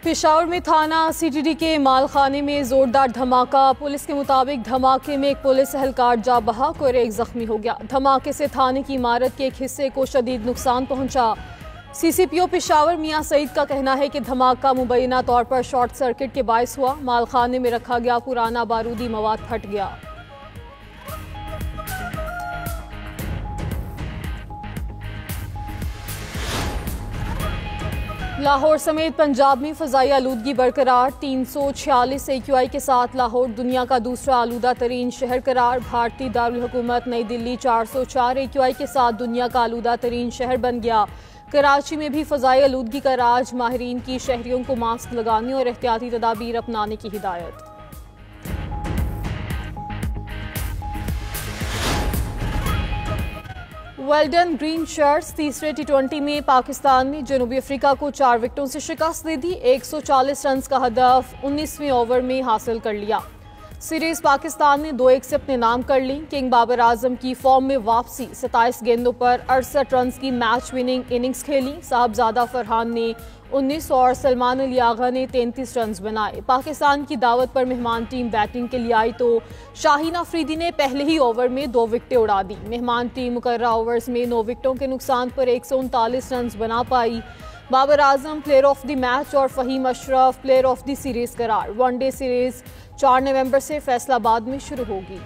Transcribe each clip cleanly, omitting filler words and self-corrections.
पेशावर में थाना सीटीडी के मालखाने में जोरदार धमाका। पुलिस के मुताबिक धमाके में एक पुलिस एहलकार जा बहक और एक जख्मी हो गया। धमाके से थाने की इमारत के एक हिस्से को शदीद नुकसान पहुंचा। सीसीपीओ पेशावर मियां सईद का कहना है कि धमाका मुबैना तौर पर शॉर्ट सर्किट के बायस हुआ। मालखाने में रखा गया पुराना बारूदी मवाद फट गया। लाहौर समेत पंजाब में फ़ज़ाई आलूदगी बरकरार। 346 AQI के साथ लाहौर दुनिया का दूसरा आलूदा तरीन शहर करार। भारतीय दारुल हुकूमत नई दिल्ली 404 AQI के साथ दुनिया का आलूदा तरीन शहर बन गया। कराची में भी फ़ज़ाई आलूदगी का राज। माहिरीन की शहरियों को मास्क लगाने और एहतियाती तदाबीर अपनाने की हिदायत। वेल्डन ग्रीन शर्ट्स तीसरे T20 में पाकिस्तान ने जनूबी अफ्रीका को 4 विकेटों से शिकस्त दे दी। 140 रन का हदफ 19वें ओवर में हासिल कर लिया। सीरीज पाकिस्तान ने 2-1 से अपने नाम कर ली। किंग बाबर आजम की फॉर्म में वापसी। 27 गेंदों पर 68 रन की मैच विनिंग इनिंग्स खेली। साहबजादा फरहान ने 19 और सलमान अली आगा ने 33 रन बनाए। पाकिस्तान की दावत पर मेहमान टीम बैटिंग के लिए आई तो शाहीन अफरीदी ने पहले ही ओवर में 2 विकेटें उड़ा दी। मेहमान टीम मुकर्रर ओवर्स में 9 विकेटों के नुकसान पर 139 रन बना पाई। Babar Azam player of the match और Faheem Ashraf player of the series करार। वनडे सीरीज 4 नवंबर से फैसलाबाद में शुरू होगी।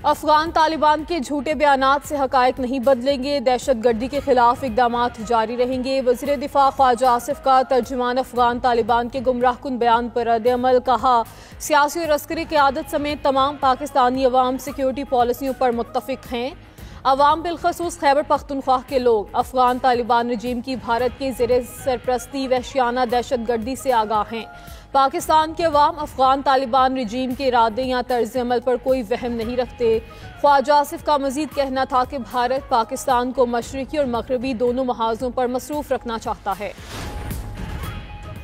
अफगान तालिबान के झूठे बयानात से हकायक नहीं बदलेंगे। दहशतगर्दी के खिलाफ इकदामात जारी रहेंगे। वज़ीर दिफा ख्वाजा आसिफ का तर्जुमान अफगान तालिबान के गुमराहकुन बयान पर रद्द-ए-अमल। कहा, सियासी और अस्करी क़यादत समेत तमाम पाकिस्तानी अवाम सिक्योरिटी पॉलिसियों पर मुत्तफिक हैं। अवाम बिलखसूस खैबर पख्तूनख्वा के लोग अफगान तालिबान रजीम की भारत के ज़ेरे सरपरस्ती वहशियाना दहशतगर्दी से आगाह हैं। पाकिस्तान के अवाम अफगान तालिबान रजीम के इरादे या तर्ज अमल पर कोई वहम नहीं रखते। ख्वाजा आसिफ का मजीद कहना था कि भारत पाकिस्तान को मशरकी और मगरबी दोनों महाजों पर मसरूफ रखना चाहता है।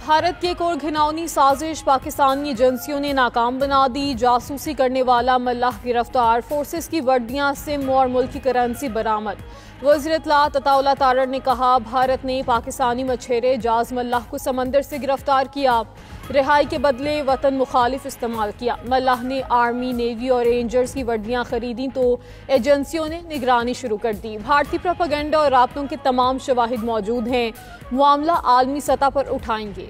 भारत की एक और घिनौनी साजिश पाकिस्तानी एजेंसियों ने नाकाम बना दी। जासूसी करने वाला मल्लाह गिरफ्तार। फोर्सेस की वर्दियां, सिम और मुल्क की करेंसी बरामद। वज़ीर इत्तलात अताउल्लाह तारड़ ने कहा, भारत ने पाकिस्तानी मछेरे जाज मल्लाह को समंदर से गिरफ्तार किया। रिहाई के बदले वतन मुखालिफ इस्तेमाल किया। मल्लाह ने आर्मी, नेवी और रेंजर्स की वर्दियां खरीदी तो एजेंसियों ने निगरानी शुरू कर दी। भारतीय प्रोपेगेंडा और राब्तों के तमाम शवाहिद मौजूद हैं। मामला आलमी सतह पर उठाएंगे।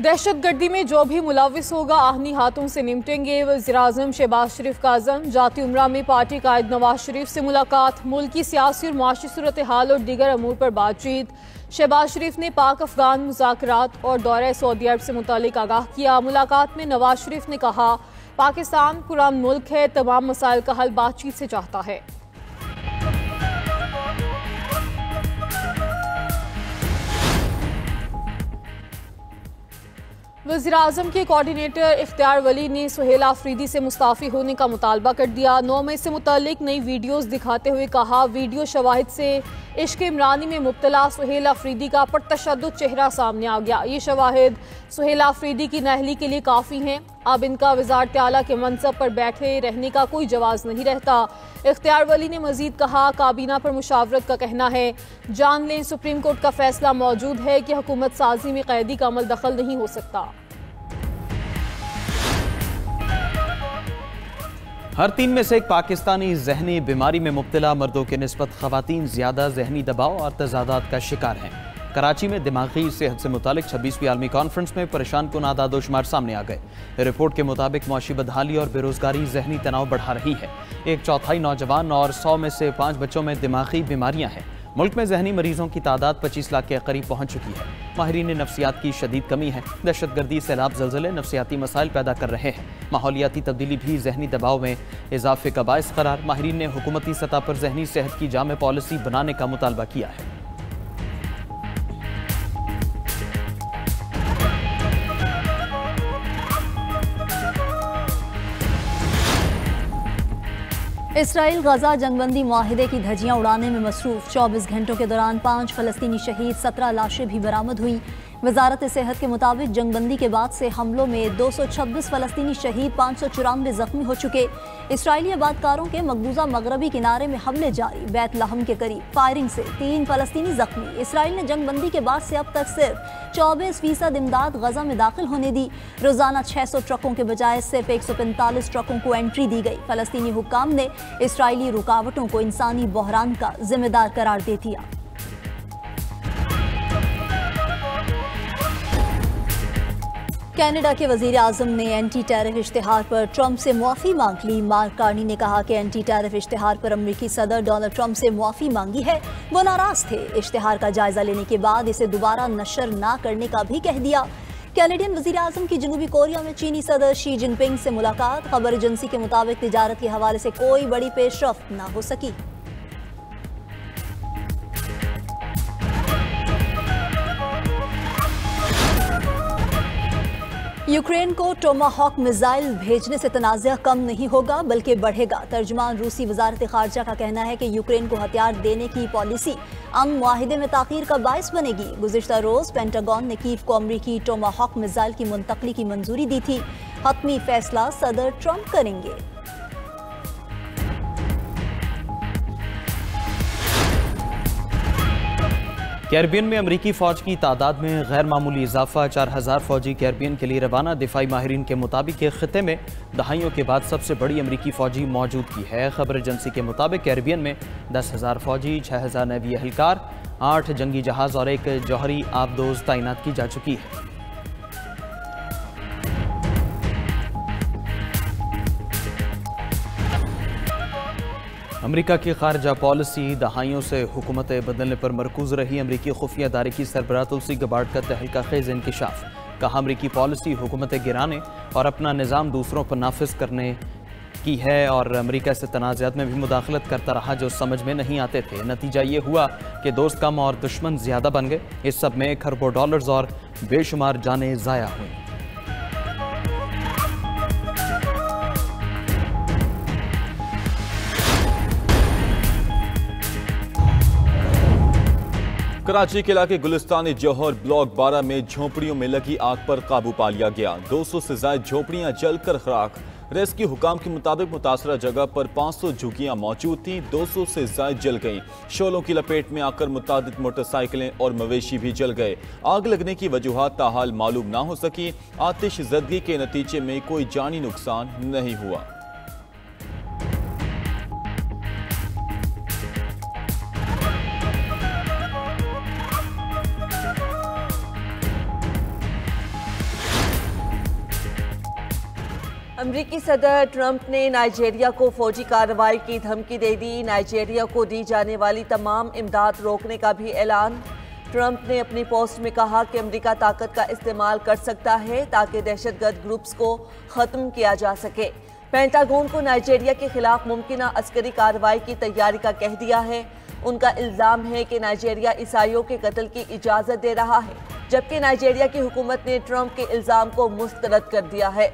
दहशतगर्दी में जो भी मुलविस होगा आहनी हाथों से निपटेंगे। वज़ीर-ए-आज़म शहबाज शरीफ का अज़म। जाती उम्रा में पार्टी कायद नवाज शरीफ से मुलाकात। मुल्क की सियासी और मुआशी सूरत हाल और दीगर अमूर पर बातचीत। शहबाज शरीफ ने पाक अफगान मुज़ाकरात और दौरे सऊदी अरब से मुतालिक आगाह किया। मुलाकात में नवाज शरीफ ने कहा, पाकिस्तान पुरान मुल्क है, तमाम मसाइल का हल बातचीत से चाहता है। वज़ीर-ए-आज़म के कोऑर्डिनेटर इख्तियार वली ने सुहेल आफरीदी से मुस्ताफ़ी होने का मुतालबा कर दिया। 9 मई से मुतालिक नई वीडियोस दिखाते हुए कहा, वीडियो शवाहिद से इश्क इमरानी में मुब्तला सुहेल आफरीदी का परतशद्दुद चेहरा सामने आ गया। ये शवाहिद सुहेल आफरीदी की नाअहली के लिए काफ़ी हैं। अब इनका वज़ारत आला के मनसब पर बैठे रहने का कोई जवाज़ नहीं रहता। इख्तियार वली ने मजीद कहा, काबीना पर मुशावरत का कहना है, जान लें सुप्रीम कोर्ट का फैसला मौजूद है कि हुकूमत साजी में कैदी का अमल दखल नहीं हो सकता। हर 3 में से एक पाकिस्तानी जहनी बीमारी में मुब्तला। मर्दों के निस्बत ख़वातीन ज़्यादा जहनी दबाव और तज़ादात का शिकार हैं। कराची में दिमागी सेहत से मुतालिक 26वीं आलमी कॉन्फ्रेंस में परेशान कुन आदादोशुमार सामने आ गए। रिपोर्ट के मुताबिक मुआशी बदहाली और बेरोजगारी जहनी तनाव बढ़ा रही है। 1/4 नौजवान और 100 में से 5 बच्चों में दिमागी बीमारियां हैं। मुल्क में जहनी मरीजों की तादाद 25 लाख के करीब पहुंच चुकी है। माहिरीन नफ्सियात की शदीद कमी है। दहशतगर्दी, सैलाब, ज़लज़ले नफ्सियाती मसाइल पैदा कर रहे हैं। माहौलियाती तब्दीली भी जहनी दबाव में इजाफे का बायस करार। माहिरीन ने हुकूमती सतह पर जहनी सेहत की जामे पॉलिसी बनाने का मुतालबा किया है। इसराइल गजा जंगबंदी मुआहिदे की धज्जियां उड़ाने में मसरूफ। 24 घंटों के दौरान 5 फलस्तीनी शहीद, 17 लाशें भी बरामद हुई। वजारत सेहत के मुताबिक जंगबंदी के बाद से हमलों में 226 फलस्तीनी शहीद, 594 जख्मी हो चुके। इसराइली आबादकारों के मकबूजा मगरबी किनारे में हमले जारी, बैत लहम के करीब फायरिंग से 3 फलस्तीनी जख्मी। इसराइल ने जंगबंदी के बाद से अब तक सिर्फ 24% इमदाद गजा में दाखिल होने दी। रोजाना 600 ट्रकों के बजाय सिर्फ 145 ट्रकों को एंट्री दी गई। फलस्तीनी हुक्काम ने इसराइली रुकावटों को इंसानी बहरान का जिम्मेदार करार दे दिया। कनाडा के वजीर आजम ने एंटी टैरिफ इश्तिहार पर ट्रंप से मुआफ़ी मांग ली। मार्क कार्नी ने कहा कि एंटी टैरिफ इश्तिहार पर अमेरिकी सदर डोनाल्ड ट्रंप से मुआफ़ी मांगी है, वो नाराज थे। इश्तिहार का जायजा लेने के बाद इसे दोबारा नशर ना करने का भी कह दिया। कैनेडियन वजीर आजम की जनूबी कोरिया में चीनी सदर शी जिनपिंग से मुलाकात। खबर एजेंसी के मुताबिक तिजारत के हवाले से कोई बड़ी पेशरफ्त ना हो सकी। यूक्रेन को टोमाहॉक मिसाइल भेजने से तनाज़ा कम नहीं होगा बल्कि बढ़ेगा। तर्जुमान रूसी वजारत खारजा का कहना है कि यूक्रेन को हथियार देने की पॉलिसी अमन मुआहिदे में ताख़ीर का बायस बनेगी। गुज़िश्ता रोज़ पेंटागन ने कीव को अमरीकी टोमाहॉक मिसाइल की मुंतकली की मंजूरी दी थी। हतमी फैसला सदर ट्रंप करेंगे। कैरिबियन में अमरीकी फ़ौज की तादाद में गैर मामूली इजाफा, 4000 फ़ौजी कैरिबियन के लिए रवाना। दिफाई माहिरीन के मुताबिक ख़ित्ते में दहाइयों के बाद सबसे बड़ी अमरीकी फ़ौजी मौजूदगी है। खबर एजेंसी के मुताबिक कैरिबियन में 10,000 फ़ौजी, 6,000 नेवी एहलकार, 8 जंगी जहाज़ और 1 जौहरी आबदोज तैनात की जा चुकी है। अमेरिका की खारजा पॉलिसी दहाइयों से हुकूमतें बदलने पर मरकूज रही। अमरीकी खुफिया इदारे की सरबराह तुलसी गबार्ड का तहलका खेज इंकिशाफ। कहा अमरीकी पॉलिसी हुकूमतें गिराने और अपना निज़ाम दूसरों पर नाफिज करने की है और अमेरिका से तनाज़ात में भी मुदाखलत करता रहा जो समझ में नहीं आते थे। नतीजा ये हुआ कि दोस्त कम और दुश्मन ज़्यादा बन गए। इस सब में खरबों डॉलर्स और बेशुमार जानें ज़ाया हुई। कराची के इलाके गुलिस्तानी जौहर ब्लॉक 12 में झोंपड़ियों में लगी आग पर काबू पा लिया गया। 200 से ज्यादा झोंपड़ियां जलकर खराक। रेस्क्यू हुकाम के मुताबिक मुतासरा जगह पर 500 झुग्गियां मौजूद थीं। 200 से ज्यादा जल गईं। शोलों की लपेट में आकर मुतादिद मोटरसाइकिलें और मवेशी भी जल गए। आग लगने की वजूहात ताहाल मालूम ना हो सकी। आतिश ज़दगी के नतीजे में कोई जानी नुकसान नहीं हुआ। अमरीकी सदर ट्रंप ने नाइजीरिया को फौजी कार्रवाई की धमकी दे दी। नाइजीरिया को दी जाने वाली तमाम इमदाद रोकने का भी ऐलान। ट्रंप ने अपनी पोस्ट में कहा कि अमेरिका ताकत का इस्तेमाल कर सकता है ताकि दहशतगर्द ग्रुप्स को ख़त्म किया जा सके। पेंटागन को नाइजीरिया के खिलाफ मुमकिन अस्करी कार्रवाई की तैयारी का कह दिया है। उनका इल्ज़ाम है कि नाइजीरिया ईसाइयों के कत्ल की इजाज़त दे रहा है, जबकि नाइजीरिया की हुकूमत ने ट्रंप के इल्ज़ाम को मुस्तरद कर दिया है।